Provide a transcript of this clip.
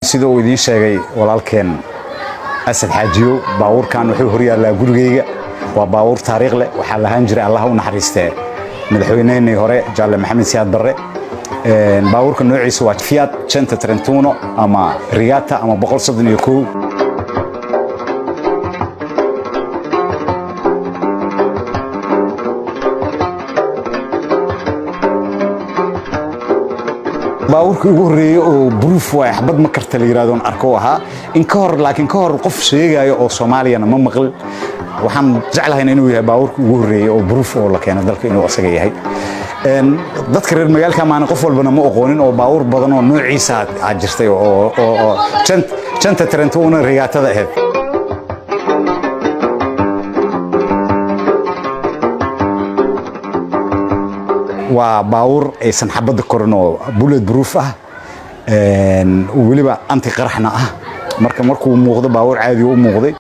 sidoo uu idiin sheegay walaalkeen Asad Xaajiyo baabuurkan wuxuu horyaalaa gurigeyga waa baabuur taariikh leh waxa lahaan jiray Allah u naxariistay madaxweynihii hore Jaalle Maxamed Siyaad Barre baabuurka noociisa waa Fiat 131 ama Regatta ama 131 baabuurka ugu horeeyay oo proof way xabad ma karta la yiraahdo arko ahaa in ka hor laakiin ka hor qof sheegayo oo Soomaaliyana ma maqal waxaan jeclahay inuu yahay baabuurka ugu horeeyay oo proof oo la keenay dalka inuu asaga yahay dadka reer magaalka maana qof walbana ma aqoonin oo baabuur badan oo noociisa jirtay oo janta Trento una Regattada ahayd waa baabuur aysan xabad korno bullet proof ah waliba anti qaraxna ah markuu muuqdo baabuur caadi u muuqday